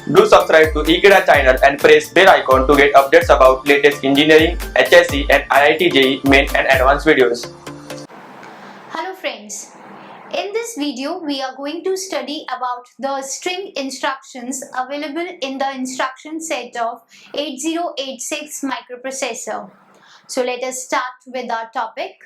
Do subscribe to Ekeeda channel and press bell icon to get updates about latest engineering, HSC and IIT JEE main and advanced videos. Hello friends. In this video, we are going to study about the string instructions available in the instruction set of 8086 microprocessor. So let us start with our topic.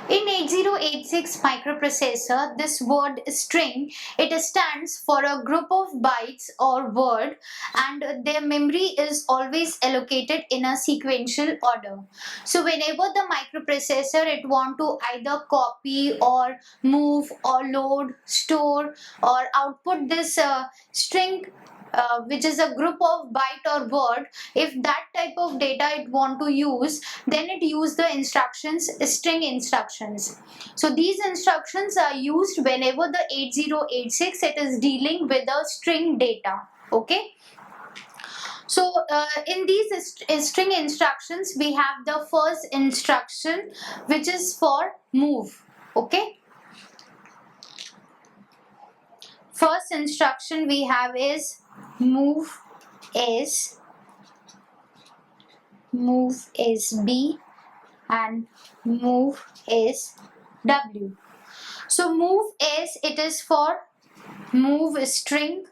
In 8086 microprocessor, this word string, it stands for a group of bytes or word, and their memory is always allocated in a sequential order. So whenever the microprocessor it want to either copy or move or load, store or output this string, which is a group of byte or word, if that type of data it want to use, then it use the instructions string instructions. So these instructions are used whenever the 8086 it is dealing with the string data. Okay. So in these string instructions, we have the first instruction, which is for move. Okay. First instruction we have is move is B and move is W. So move is, it is for move string.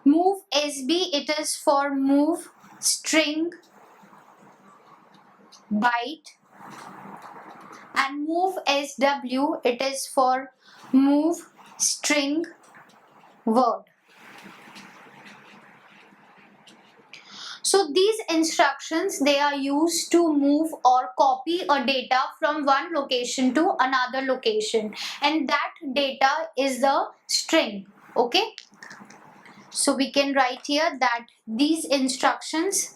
Move SB, it is for move string byte. And move SW, it is for move string word. So these instructions, they are used to move or copy a data from one location to another location, and that data is the string. Okay. So we can write here that these instructions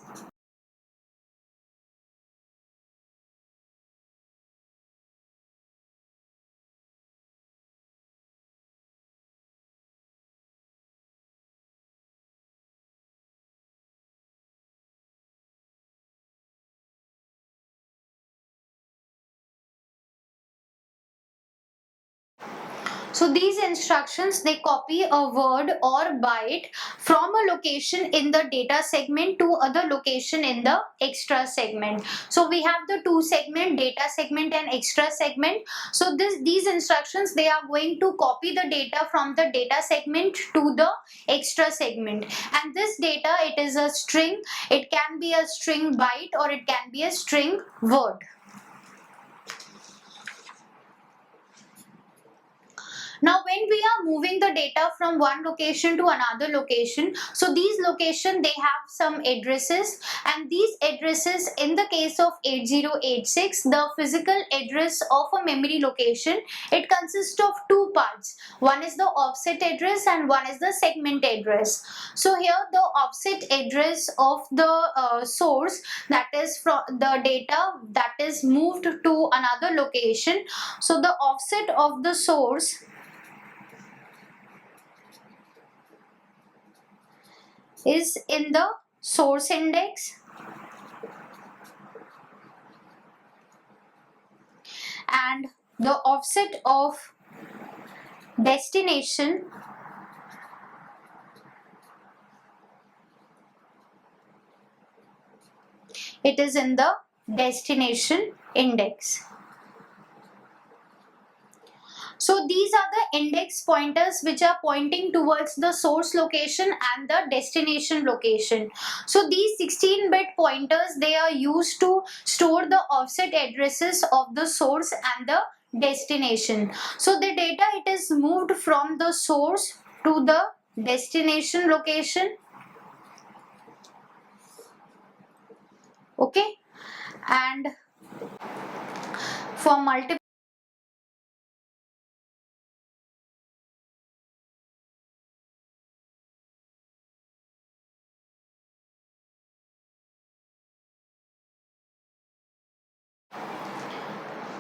So these instructions, they copy a word or byte from a location in the data segment to other location in the extra segment. So we have the two segment, data segment and extra segment. So these instructions, they are going to copy the data from the data segment to the extra segment. And this data, it is a string. It can be a string byte or it can be a string word. Now when we are moving the data from one location to another location, so these locations, they have some addresses, and these addresses, in the case of 8086, the physical address of a memory location, it consists of two parts. One is the offset address and one is the segment address. So here the offset address of the source, that is from the data that is moved to another location. So the offset of the source is in the source index, and the offset of destination it is in the destination index. So these are the index pointers which are pointing towards the source location and the destination location. So these 16-bit pointers, they are used to store the offset addresses of the source and the destination. So the data, it is moved from the source to the destination location. Okay. And for multiple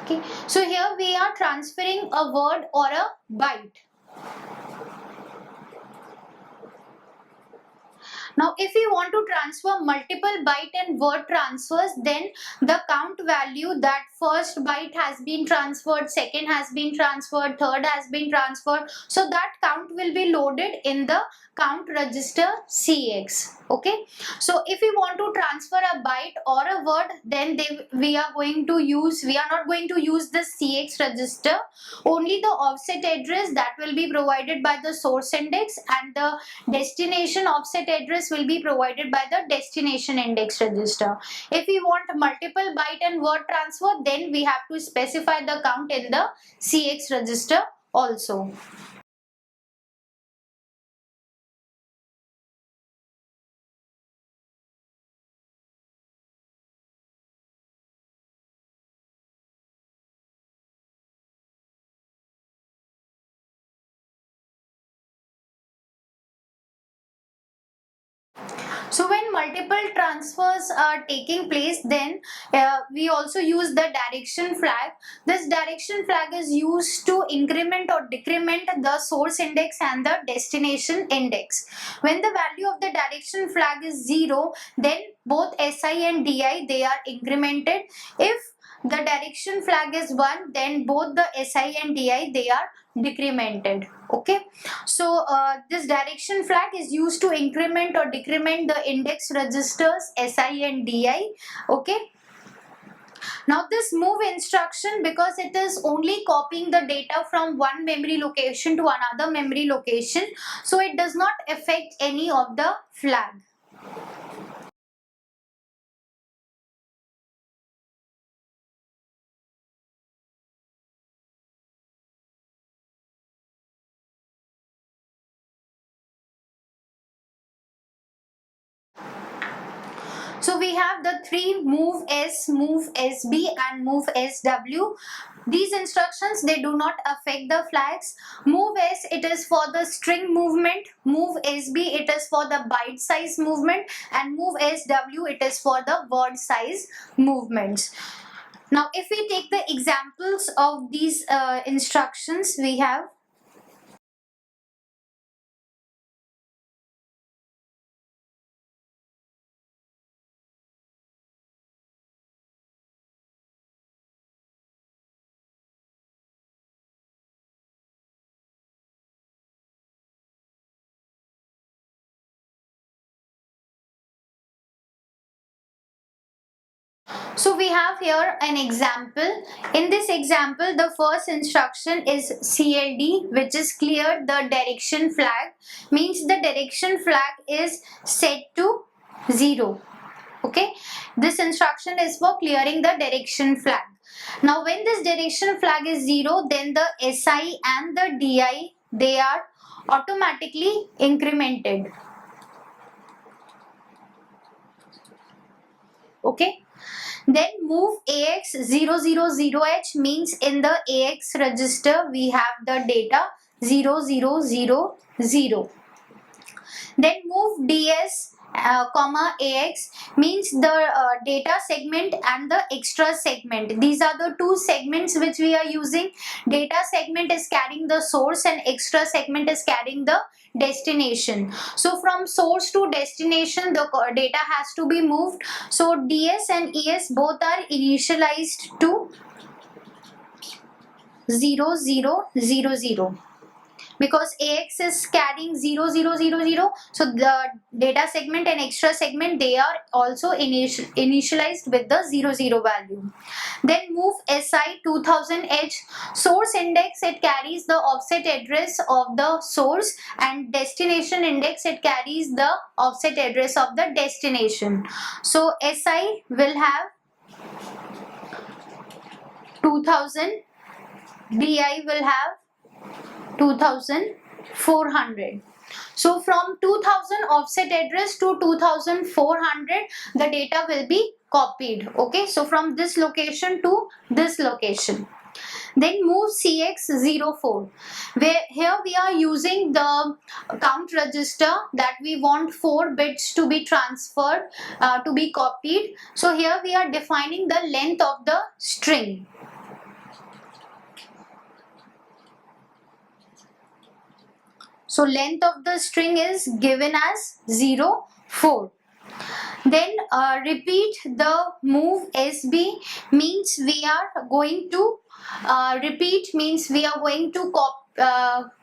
Okay, so here we are transferring a word or a byte. Now, if we want to transfer multiple byte and word transfers, then the count value, that first byte has been transferred, second has been transferred, third has been transferred. So that count will be loaded in the count register CX. Okay. So if we want to transfer a byte or a word, then we are not going to use the CX register. Only the offset address that will be provided by the source index, and the destination offset address will be provided by the destination index register. If we want multiple byte and word transfer, then we have to specify the count in the CX register also. So when multiple transfers are taking place, then we also use the direction flag. This direction flag is used to increment or decrement the source index and the destination index. When the value of the direction flag is 0, then both SI and DI, they are incremented. If the direction flag is 1, then both the SI and DI, they are decremented. Okay, so this direction flag is used to increment or decrement the index registers SI and DI. Okay, now this move instruction, because it is only copying the data from one memory location to another memory location, so it does not affect any of the flag. So we have the three move S, move SB and move SW. These instructions, they do not affect the flags. Move S, it is for the string movement. Move SB, it is for the byte size movement. And move SW, it is for the word size movements. Now if we take the examples of these instructions, we have So we have here an example. In this example, the first instruction is CLD, which is clear the direction flag. Means the direction flag is set to 0. Okay, this instruction is for clearing the direction flag. Now when this direction flag is 0, then the SI and the DI, they are automatically incremented. Okay, then move AX 000H means in the AX register we have the data 0000. Then move DS AX means the data segment and the extra segment. These are the two segments which we are using. Data segment is carrying the source and extra segment is carrying the destination. So from source to destination, the data has to be moved. So DS and ES both are initialized to 0000. Because AX is carrying 0000, so the data segment and extra segment, they are also initialized with the 00 value. Then move SI 2000H, source index, it carries the offset address of the source, and destination index, it carries the offset address of the destination. So SI will have 2000, DI will have 2400. So from 2000 offset address to 2400, the data will be copied. Okay, so from this location to this location. Then move CX04, where here we are using the count register that we want 4 bits to be transferred, to be copied. So here we are defining the length of the string. So length of the string is given as 0, 4. Then repeat the move SB means we are going to repeat means we are going to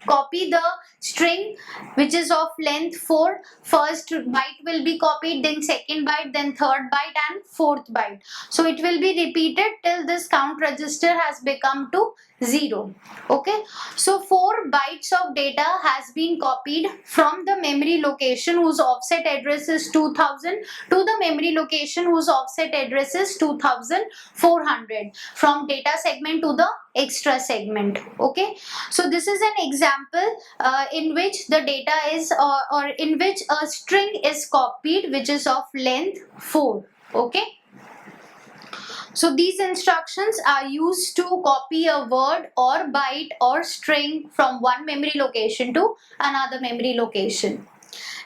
copy the string which is of length 4. First byte will be copied, then second byte, then third byte and fourth byte. So it will be repeated till this count register has become to 0. Okay, so 4 bytes of data has been copied from the memory location whose offset address is 2000 to the memory location whose offset address is 2400 from data segment to the extra segment. Okay, so this is an example in which the data is or in which a string is copied which is of length 4. Okay, so these instructions are used to copy a word or byte or string from one memory location to another memory location.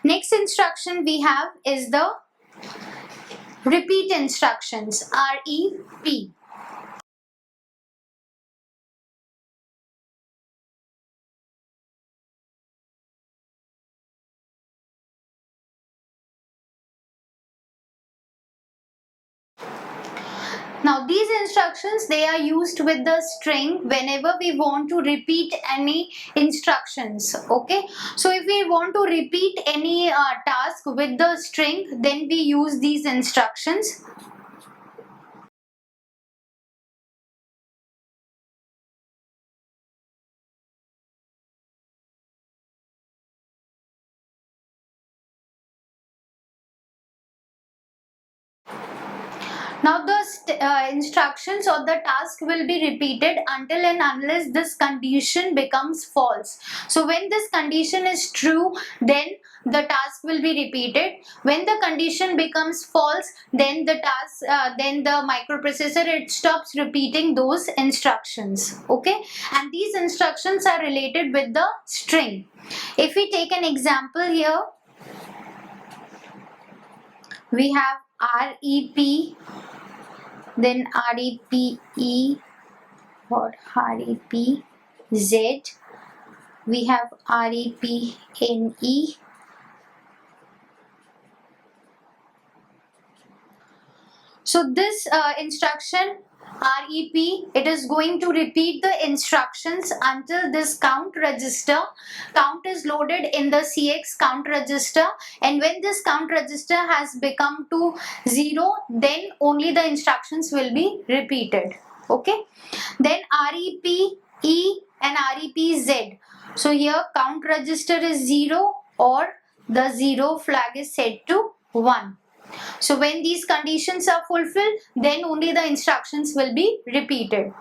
Next instruction we have is the repeat instructions, REP. Now these instructions, they are used with the string whenever we want to repeat any instructions. Okay, so if we want to repeat any task with the string, then we use these instructions. Now the instructions or the task will be repeated until and unless this condition becomes false. So when this condition is true, then the task will be repeated. When the condition becomes false, then the microprocessor, it stops repeating those instructions. Okay, and these instructions are related with the string. If we take an example here, we have REP, then REPE or REPZ, we have REPNE. So this instruction REP, it is going to repeat the instructions until this count register. Count is loaded in the CX count register, and when this count register has become to 0, then only the instructions will be repeated. Okay, then REPE and REPZ. So here count register is 0 or the 0 flag is set to 1. So when these conditions are fulfilled, then only the instructions will be repeated.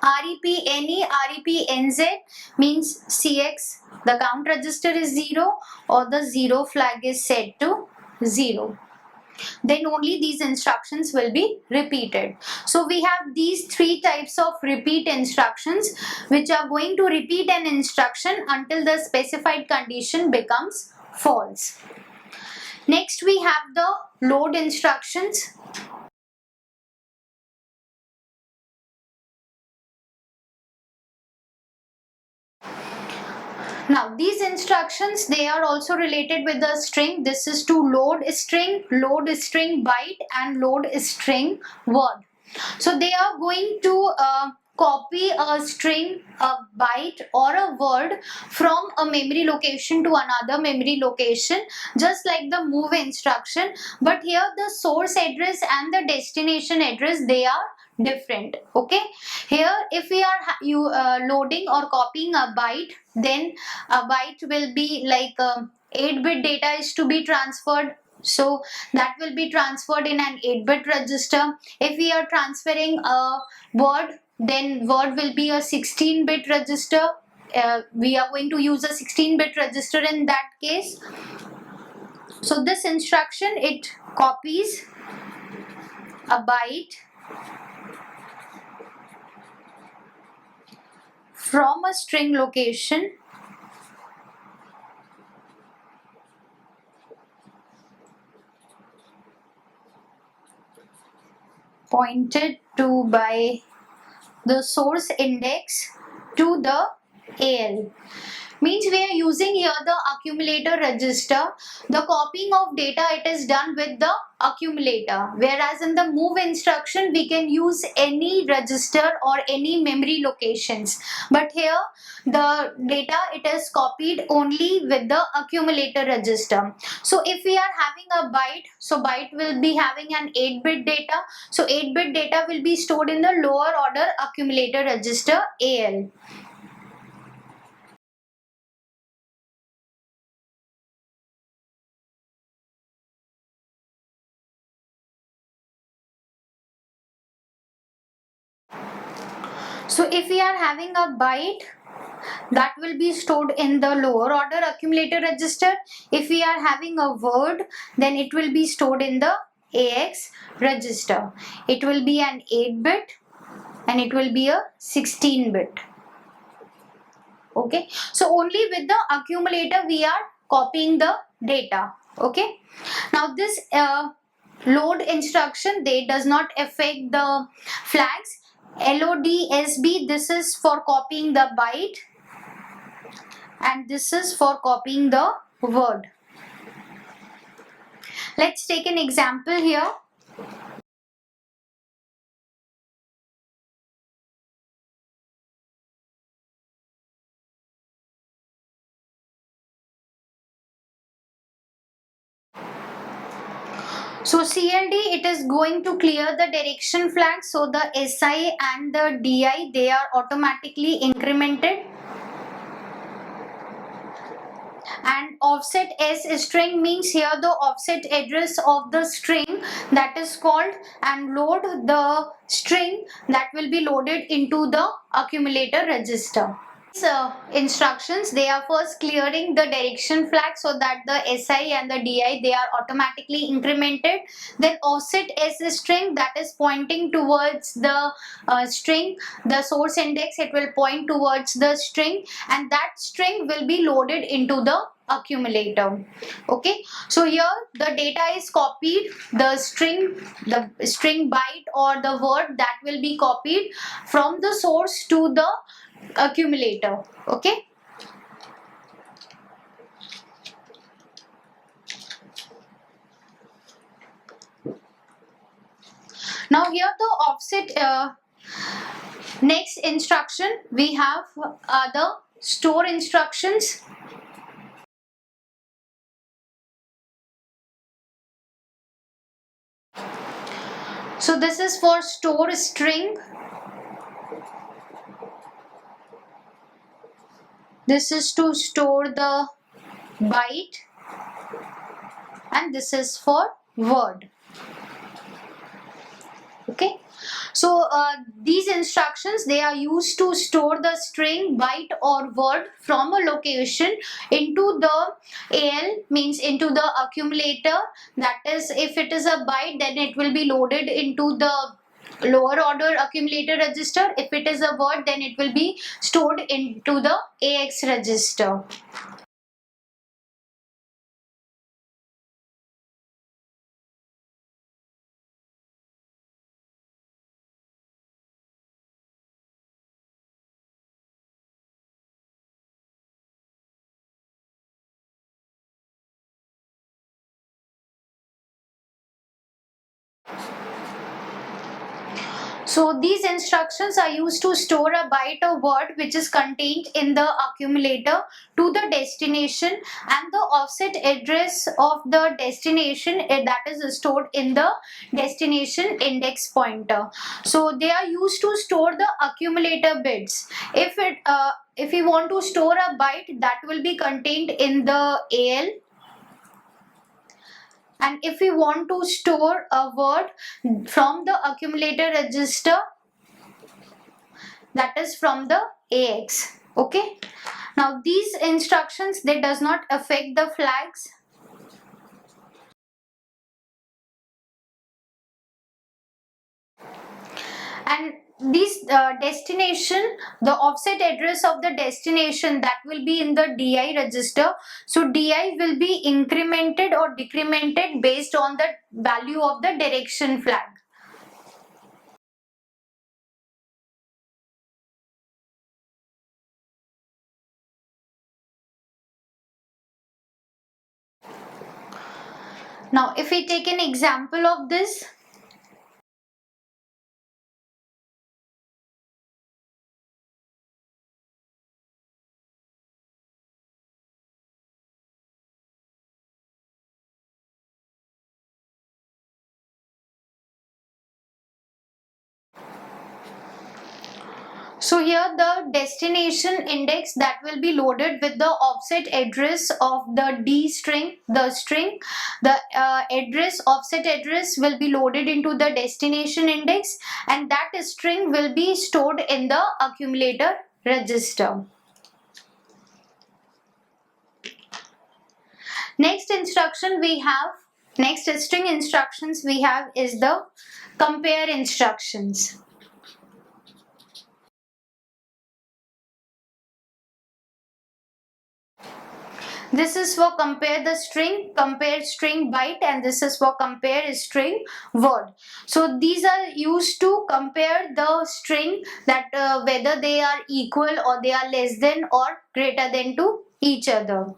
REPNE, REPNZ means CX, the count register is 0 or the 0 flag is set to 0. Then only these instructions will be repeated. So we have these 3 types of repeat instructions which are going to repeat an instruction until the specified condition becomes false. Next we have the load instructions. Now these instructions, they are also related with the string. This is to load string byte and load string word. So they are going to copy a string, a byte or a word from a memory location to another memory location, just like the move instruction, but here the source address and the destination address, they are different. Okay, here if we are loading or copying a byte, then a byte will be like 8-bit data is to be transferred. So that will be transferred in an 8-bit register. If we are transferring a word, then word will be a 16-bit register. We are going to use a 16-bit register in that case. So this instruction, it copies a byte from a string location pointed to by the source index to the AL Means we are using here the accumulator register. The copying of data, it is done with the accumulator, whereas in the move instruction we can use any register or any memory locations, but here the data, it is copied only with the accumulator register. So if we are having a byte, so byte will be having an 8-bit data, so 8-bit data will be stored in the lower order accumulator register AL. So if we are having a byte, that will be stored in the lower order accumulator register. If we are having a word, then it will be stored in the AX register. It will be an 8-bit and it will be a 16-bit. Okay, so only with the accumulator we are copying the data. Okay, now this load instruction, they does not affect the flags. LODSB, this is for copying the byte and this is for copying the word. Let's take an example here. So CLD, it is going to clear the direction flag, so the SI and the DI, they are automatically incremented. And offset S string means here the offset address of the string, that is called, and load the string that will be loaded into the accumulator register. Instructions, they are first clearing the direction flag so that the SI and the DI, they are automatically incremented. Then offset S string, that is pointing towards the string, the source index, it will point towards the string and that string will be loaded into the accumulator. Okay, so here the data is copied, the string byte or the word, that will be copied from the source to the accumulator. Okay, now here the offset next instruction we have the store instructions. So this is for store string, this is to store the byte, and this is for word. Okay, so these instructions, they are used to store the string, byte or word from a location into the AL, means into the accumulator. That is, if it is a byte, then it will be loaded into the lower order accumulator register. If it is a word, then it will be stored into the AX register. So these instructions are used to store a byte or word which is contained in the accumulator to the destination, and the offset address of the destination, that is stored in the destination index pointer. So they are used to store the accumulator bits. If we want to store a byte, that will be contained in the AL. And if we want to store a word from the accumulator register, that is from the AX. Okay, now these instructions, they does not affect the flags. And this destination, the offset address of the destination, that will be in the DI register. So DI will be incremented or decremented based on the value of the direction flag. Now if we take an example of this, so here the destination index that will be loaded with the offset address of the D string, the address, offset address will be loaded into the destination index, and that string will be stored in the accumulator register. Next instruction we have, next string instructions we have is the compare instructions. This is for compare the string, compare string byte, and this is for compare string word. So these are used to compare the string that whether they are equal or they are less than or greater than to each other.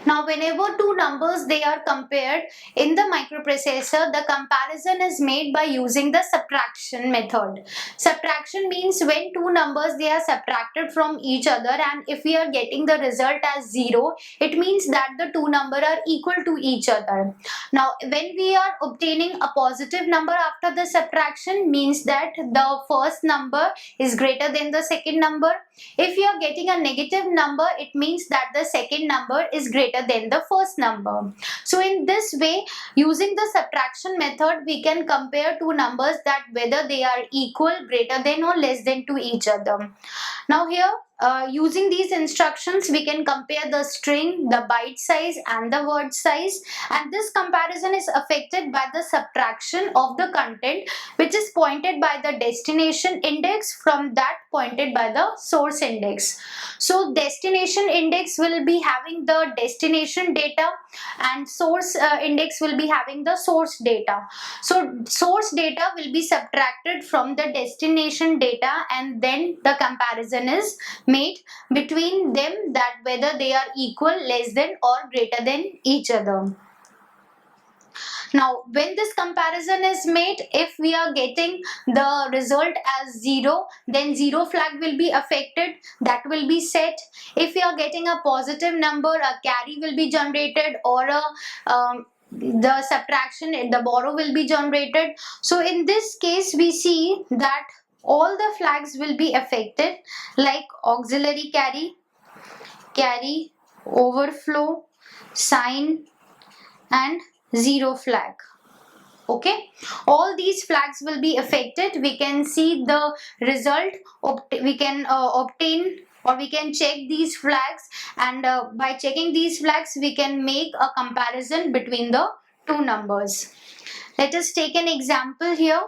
Now whenever two numbers they are compared in the microprocessor, the comparison is made by using the subtraction method. Subtraction means when two numbers they are subtracted from each other, and if we are getting the result as 0, it means that the two numbers are equal to each other. Now when we are obtaining a positive number after the subtraction, means that the first number is greater than the second number. If you are getting a negative number, it means that the second number is greater than the first number. So in this way, using the subtraction method, we can compare two numbers that whether they are equal, greater than or less than to each other. Now here, using these instructions, we can compare the string, the byte size and the word size, and this comparison is affected by the subtraction of the content which is pointed by the destination index from that pointed by the source index. So destination index will be having the destination data and source index will be having the source data. So source data will be subtracted from the destination data, and then the comparison is made between them that whether they are equal, less than or greater than each other. Now when this comparison is made, if we are getting the result as 0, then 0 flag will be affected, that will be set. If we are getting a positive number, a carry will be generated, or a the subtraction, the borrow will be generated. So in this case we see that all the flags will be affected, like auxiliary carry, overflow, sign and 0 flag. Okay, all these flags will be affected. We can see the result, we can obtain or we can check these flags, and by checking these flags we can make a comparison between the two numbers. Let us take an example here.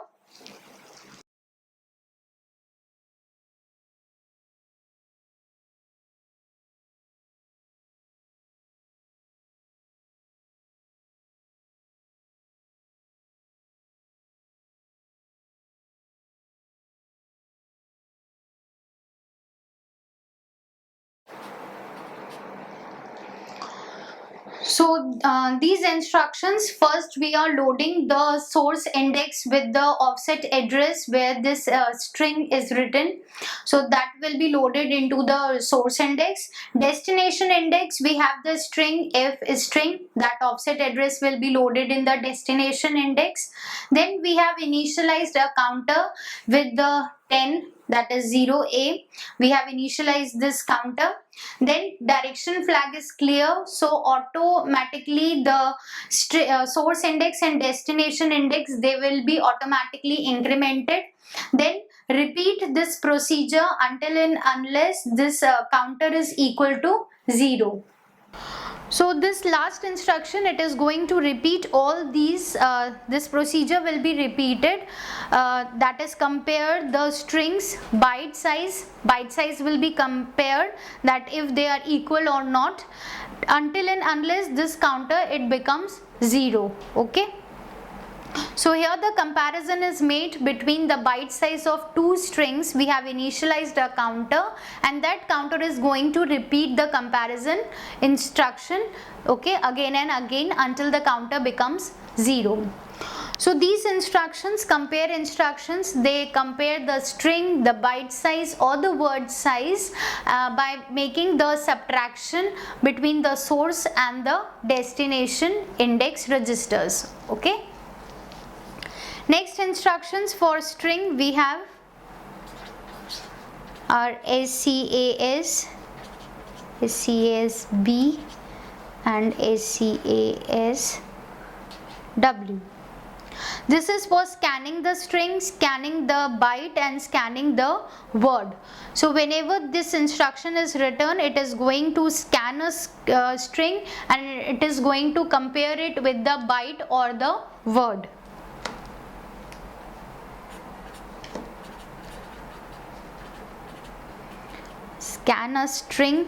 So these instructions, first we are loading the source index with the offset address where this string is written. So that will be loaded into the source index. Destination index, we have the string if string, that offset address will be loaded in the destination index. Then we have initialized a counter with the 10, that is 0A. We have initialized this counter. Then direction flag is clear, so automatically the source index and destination index, they will be automatically incremented. Then repeat this procedure until and unless this counter is equal to 0. So this last instruction, it is going to repeat all these, this procedure will be repeated, that is compare the strings byte size will be compared, that if they are equal or not, until and unless this counter it becomes 0. Okay. So here the comparison is made between the byte size of two strings. We have initialized a counter, and that counter is going to repeat the comparison instruction, okay, again and again until the counter becomes 0. So these instructions, compare instructions, they compare the string, the byte size or the word size by making the subtraction between the source and the destination index registers. Okay. Next instructions for string we have are SCAS, SCASB and SCASW. This is for scanning the string, scanning the byte and scanning the word. So whenever this instruction is written, it is going to scan a string and it is going to compare it with the byte or the word. Scan a string,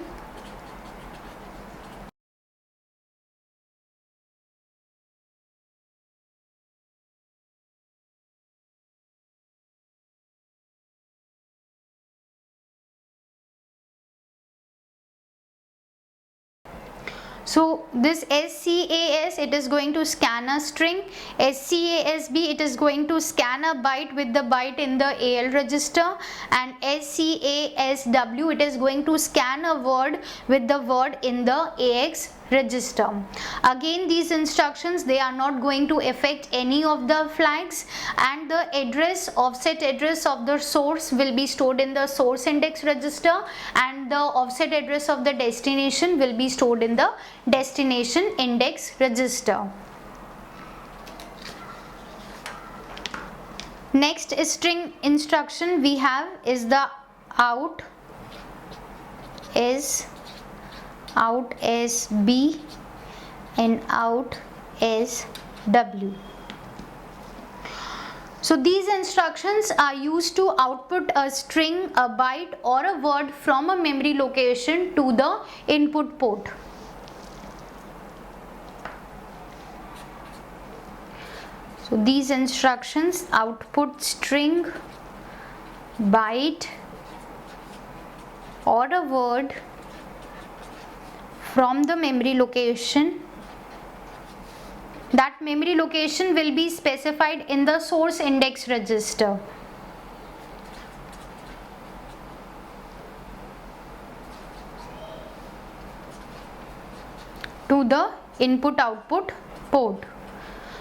so this SCAS, it is going to scan a string, SCASB, it is going to scan a byte with the byte in the AL register, and SCASW, it is going to scan a word with the word in the AX register. Again, these instructions, they are not going to affect any of the flags, and the address, offset address of the source will be stored in the source index register, and the offset address of the destination will be stored in the destination index register. Next string instruction we have is the out is B and out is W. So these instructions are used to output a string, a byte or a word from a memory location to the input port. So these instructions output string, byte or a word from the memory location. That memory location will be specified in the source index register. To the input output port.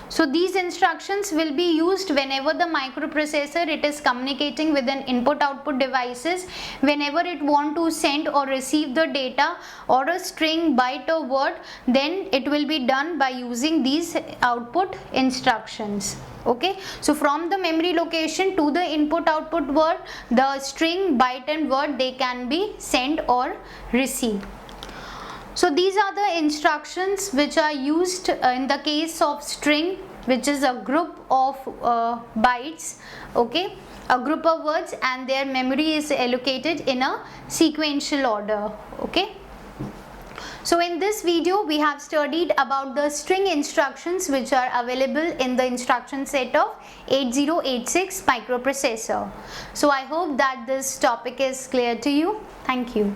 So these instructions will be used whenever the microprocessor, it is communicating with an input output devices, whenever it want to send or receive the data or a string, byte or word, then it will be done by using these output instructions. Okay, so from the memory location to the input output word, the string, byte and word, they can be sent or received. So these are the instructions which are used in the case of string, which is a group of bytes, okay, a group of words, and their memory is allocated in a sequential order. Okay. So in this video we have studied about the string instructions which are available in the instruction set of 8086 microprocessor. So I hope that this topic is clear to you. Thank you.